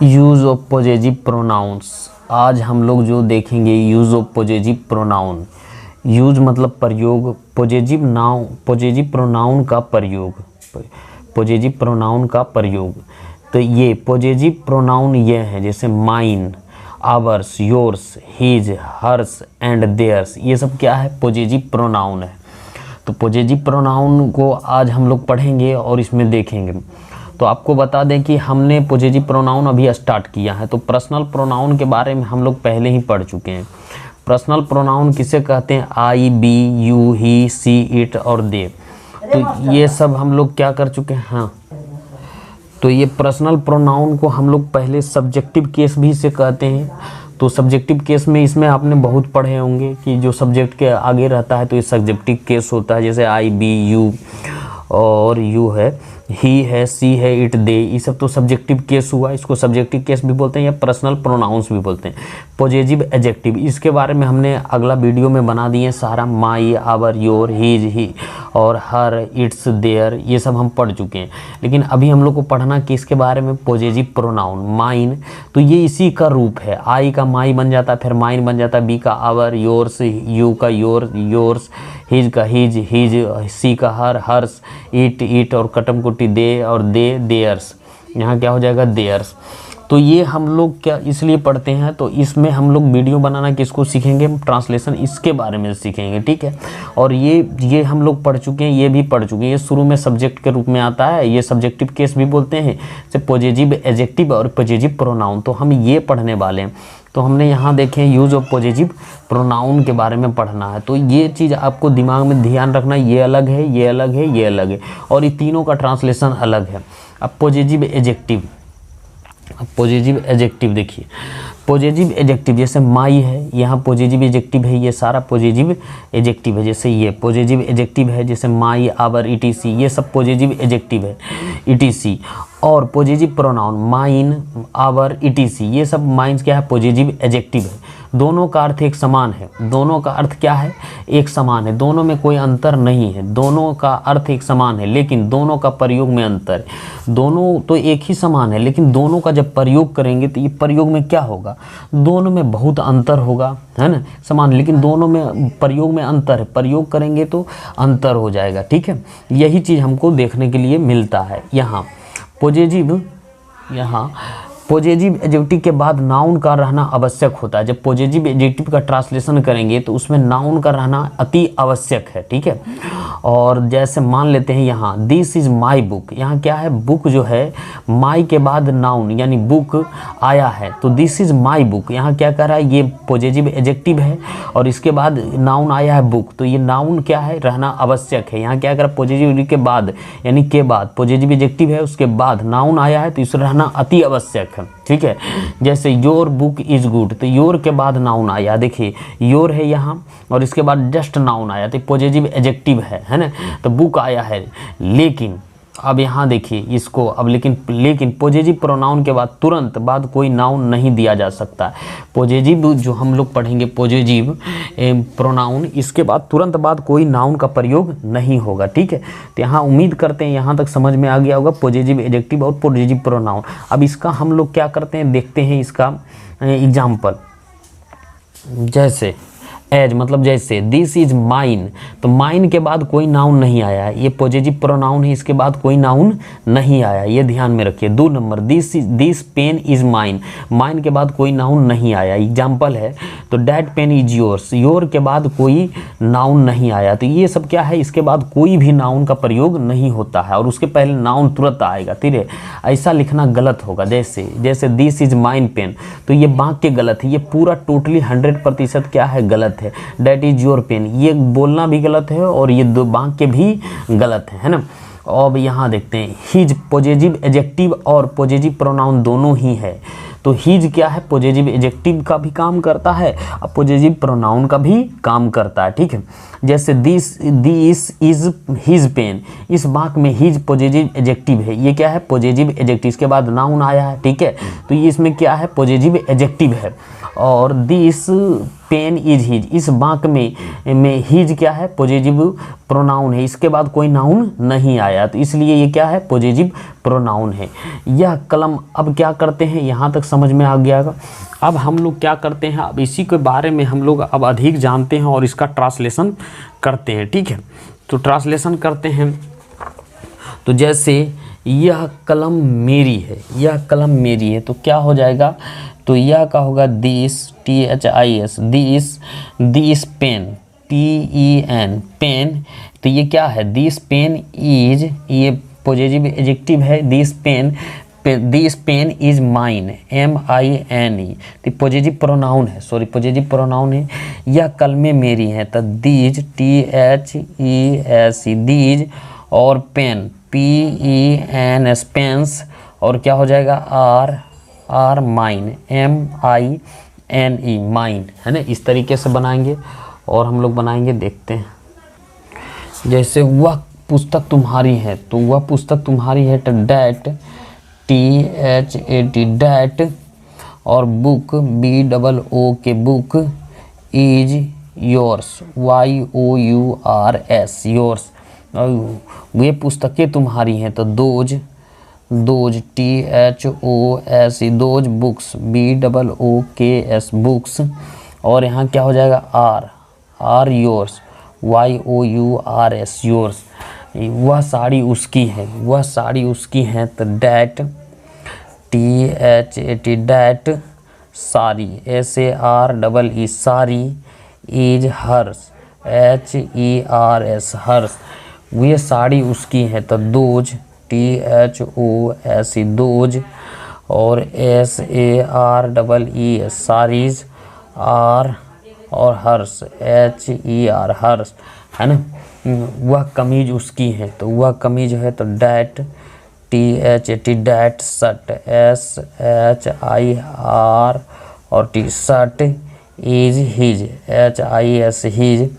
Use of possessive pronounce. आज हम लोग जो देखेंगे use of possessive pronoun. Use मतलब प्रयोग, पॉजेसिव प्रोनाउन का प्रयोग, पॉजेसिव प्रोनाउन का प्रयोग। तो ये पॉजेसिव प्रोनाउन ये है, जैसे mine, ours, yours, his, hers and theirs, ये सब क्या है? पॉजेसिव प्रोनाउन है। तो पॉजेसिव प्रोनाउन को आज हम लोग पढ़ेंगे और इसमें देखेंगे। तो आपको बता दें कि हमने पॉजेसिव प्रोनाउन अभी स्टार्ट किया है। तो पर्सनल प्रोनाउन के बारे में हम लोग पहले ही पढ़ चुके हैं। पर्सनल प्रोनाउन किसे कहते हैं? I, we, you, he, she, it और दे। तो ये सब हम लोग क्या कर चुके हैं। हाँ, तो ये पर्सनल प्रोनाउन को हम लोग पहले सब्जेक्टिव केस भी से कहते हैं। तो सब्जेक्टिव केस में इसमें आपने बहुत पढ़े होंगे कि जो सब्जेक्ट के आगे रहता है तो ये सब्जेक्टिव केस होता है। जैसे आई, बी, यू और यू है, ही है, सी है, इट, दे, ये सब तो सब्जेक्टिव केस हुआ। इसको सब्जेक्टिव केस भी बोलते हैं या पर्सनल प्रोनाउंस भी बोलते हैं। पॉजेसिव एडजेक्टिव, इसके बारे में हमने अगला वीडियो में बना दिए सारा। माई, आवर, योर, हिज, ही और हर, इट्स, देयर, ये सब हम पढ़ चुके हैं। लेकिन अभी हम लोग को पढ़ना कि इसके बारे में पॉजेसिव प्रोनाउन। माइन, तो ये इसी का रूप है। आई का माई बन जाता है, फिर माइन बन जाता है। बी का आवर, योर्स, यू का योर, योर्स, हिज का हिज, सी का हर, हर्स, इट और कटम कुटी दे और दे, देयर्स, यहाँ क्या हो जाएगा? देयर्स। तो ये हम लोग क्या इसलिए पढ़ते हैं, तो इसमें हम लोग वीडियो बनाना किसको सीखेंगे? ट्रांसलेशन, इसके बारे में सीखेंगे, ठीक है। और ये हम लोग पढ़ चुके हैं, ये भी पढ़ चुके हैं। ये शुरू में सब्जेक्ट के रूप में आता है, ये सब्जेक्टिव केस भी बोलते हैं, जैसे पॉजेसिव एडजेक्टिव और पॉजेसिव प्रोनाउन। तो हम ये पढ़ने वाले हैं। तो हमने यहाँ देखें यूज़ ऑफ पॉजेसिव प्रोनाउन के बारे में पढ़ना है। तो ये चीज़ आपको दिमाग में ध्यान रखना, ये अलग है, ये अलग है, ये अलग है, और ये तीनों का ट्रांसलेशन अलग है। अब पॉजेसिव एडजेक्टिव, पॉजेसिव एडजेक्टिव देखिए, पॉजेसिव एडजेक्टिव जैसे माई है, यहाँ पॉजेसिव एडजेक्टिव है, ये सारा पॉजेसिव एडजेक्टिव है। जैसे ये पॉजेसिव एडजेक्टिव है, जैसे माई, आवर, ईटीसी, ये सब पॉजेसिव एडजेक्टिव है, ईटीसी। और possessive pronoun mine, our, ETC, ये सब माइन्स क्या है? पॉजेसिव एडजेक्टिव है। दोनों का अर्थ एक समान है। दोनों का अर्थ क्या है? एक समान है। दोनों में कोई अंतर नहीं है। दोनों का अर्थ एक समान है, लेकिन दोनों का प्रयोग में अंतर है। दोनों तो एक ही समान है, लेकिन दोनों का जब प्रयोग करेंगे तो ये प्रयोग में क्या होगा? दोनों में बहुत अंतर होगा, है ना। समान, लेकिन दोनों में प्रयोग में अंतर है। प्रयोग करेंगे तो अंतर हो जाएगा, ठीक है। यही चीज़ हमको देखने के लिए मिलता है। यहाँ पॉजेसिव, यहाँ पॉजेसिव एडजेक्टिव के बाद नाउन का रहना आवश्यक होता है। जब पॉजेसिव एडजेक्टिव का ट्रांसलेशन करेंगे तो उसमें नाउन का रहना अति आवश्यक है, ठीक है। और जैसे मान लेते हैं यहाँ दिस इज़ माई बुक, यहाँ क्या है? बुक जो है, माई के बाद नाउन यानी बुक आया है, तो दिस इज़ माई बुक। यहाँ क्या कर रहा है? ये पॉजेसिव एडजेक्टिव है और इसके बाद नाउन आया है बुक, तो ये नाउन क्या है? रहना आवश्यक है। यहाँ क्या कर रहा है? पॉजेसिव के बाद यानी के बाद पॉजेसिव एडजेक्टिव है, उसके बाद नाउन आया है, तो इसे रहना अति आवश्यक, ठीक है। जैसे योर बुक इज गुड, तो योर के बाद नाउन आया, देखिए योर है यहाँ और इसके बाद जस्ट नाउन आया, तो पॉजेसिव एडजेक्टिव है ना। तो बुक आया है, लेकिन अब यहाँ देखिए इसको, अब लेकिन पॉजेसिव प्रोनाउन के बाद तुरंत बाद कोई नाउन नहीं दिया जा सकता। पॉजेसिव जो हम लोग पढ़ेंगे पॉजेसिव प्रोनाउन, इसके बाद तुरंत बाद कोई नाउन का प्रयोग नहीं होगा, ठीक है। तो यहाँ उम्मीद करते हैं यहाँ तक समझ में आ गया होगा पॉजेसिव एडजेक्टिव और पॉजेसिव प्रोनाउन। अब इसका हम लोग क्या करते हैं, देखते हैं इसका एग्जाम्पल। जैसे एज मतलब जैसे दिस इज माइन, तो माइन के बाद कोई नाउन नहीं आया है, ये पॉजेसिव प्रोनाउन है, इसके बाद कोई नाउन नहीं आया, ये ध्यान में रखिए। 2 number this pen is mine, mine के बाद कोई नाउन नहीं आया, एग्जाम्पल है। तो that pen is yours, your के बाद कोई नाउन नहीं आया, तो ये सब क्या है? इसके बाद कोई भी नाउन का प्रयोग नहीं होता है और उसके पहले नाउन तुरंत आएगा, ठीक है। ऐसा लिखना गलत होगा। जैसे दिस इज माइन पेन, तो ये वाक्य गलत है, ये पूरा टोटली 100% क्या है? गलत है। दैट इज योर पेन, ये बोलना भी गलत है और ये दो वाक्य भी गलत है ना। अब यहाँ देखते हैं हिज पॉजेसिव एडजेक्टिव और पॉजेसिव प्रोनाउन दोनों ही है। तो हिज क्या है, पॉजिटिव एडजेक्टिव का भी काम करता है और पॉजिटिव प्रोनाउन का भी काम करता है, ठीक है। जैसे दिस इज हिज पेन, इस वाक्य में हिज पॉजिटिव एडजेक्टिव है, ये क्या है, पॉजिटिव एडजेक्टिव, इसके बाद नाउन आया है, ठीक है। तो ये इसमें क्या है, पॉजिटिव एडजेक्टिव है। और दिस पेन इज हिज, इस वाक्य में हिज क्या है, पॉजिटिव प्रोनाउन है, इसके बाद कोई नाउन नहीं आया, तो इसलिए ये क्या है, पॉजिटिव प्रोनाउन है। यह कलम, अब क्या करते हैं, यहाँ तक समझ में आ गया। अब हम लोग क्या करते हैं, अब इसी के बारे में हम लोग अब अधिक जानते हैं और इसका ट्रांसलेशन करते हैं, ठीक है। तो ट्रांसलेशन करते हैं, तो जैसे यह कलम मेरी है, यह कलम मेरी है, तो क्या हो जाएगा, तो यह का होगा this, THIS, this pen, PEN, pen, तो ये क्या है, दिस पेन इज, ये पॉजिटिव एडजेक्टिव है, this pen is mine, MINE, तो पॉजिटिव प्रोनाउन है, सॉरी पॉजिटिव प्रोनाउन है। यह कलमें मेरी हैं, तो दीज, THES, दीज, और पेन, PENS, पेंस, और क्या हो जाएगा, आर माइन, MINE, माइन, है ना। इस तरीके से बनाएंगे और हम लोग बनाएंगे, देखते हैं। जैसे वह पुस्तक तुम्हारी है, तो वह पुस्तक तुम्हारी है, तो डैट, THAT, डैट, और book, BOO K book, is yours, YOURS, yours, वे पुस्तकें तुम्हारी हैं, तो those, THOS, those books, BOOKS, books, और यहाँ क्या हो जाएगा, आर योर्स, YOURS, योर्स। वह साड़ी उसकी है, वह साड़ी उसकी है, तो डैट, THAT, डैट, सारी, SAREE, सारी, इज हर्स, HERS, हर्स, वह साड़ी उसकी है, तो दोज, THOS, दोज, और SAREES, सारीज, आर, और हर्ष, HER, हर्ष, है ना। वह कमीज उसकी है, तो वह कमीज है, तो that, THAT, that, shirt, SHIR, और T, shirt, is his, HIS, his,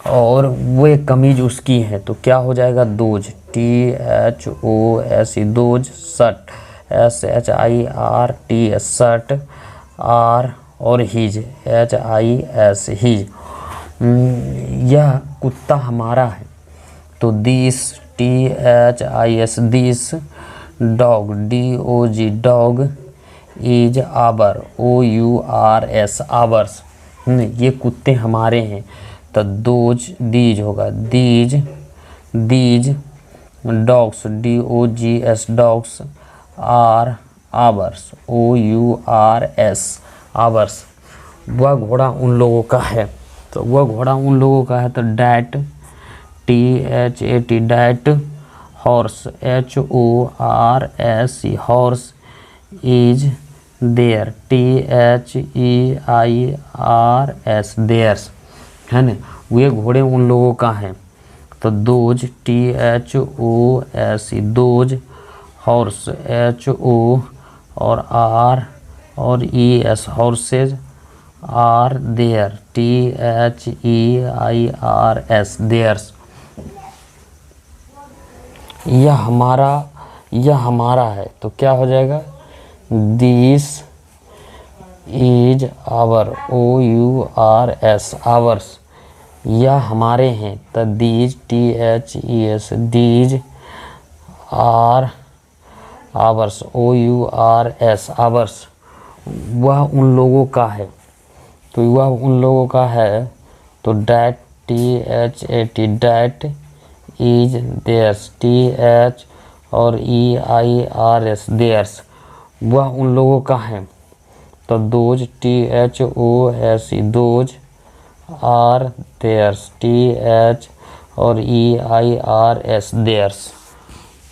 और वे कमीज उसकी है, तो क्या हो जाएगा, those, THOS, those, shirt, SHIRT, shirt, are, और हिज, HIS, हिज। यह कुत्ता हमारा है, तो this, THIS, this, dog, DOG, dog, is our, OURS, ours, ये कुत्ते हमारे हैं, तो दोज, दीज होगा, these, dogs, DOGS, dogs, are, ours, OURS, ours. वह घोड़ा उन लोगों का है, तो वह घोड़ा उन लोगों का है, तो that, THAT, that, horse, HORS, horse, is there, THEIRS, theirs, है ना। वे घोड़े उन लोगों का है, तो those, THOS, those, horse, HO, और R, और ES, horses, are there, THEIRS, theirs. यह हमारा है, तो क्या हो जाएगा, this is our, OURS, ours. यह हमारे हैं, तो these, THES, these, are, ours, OURS, ours. वह उन लोगों का है, तो वह उन लोगों का है, तो that, THAT, that, is theirs, TH, और EIRS, देयर्स। वह उन लोगों का है, तो those, THOS, those, are theirs, TH, और EIRS, देयर्स।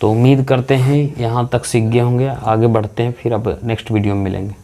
तो उम्मीद करते हैं यहाँ तक सीख गए होंगे। आगे बढ़ते हैं, फिर अब नेक्स्ट वीडियो में मिलेंगे।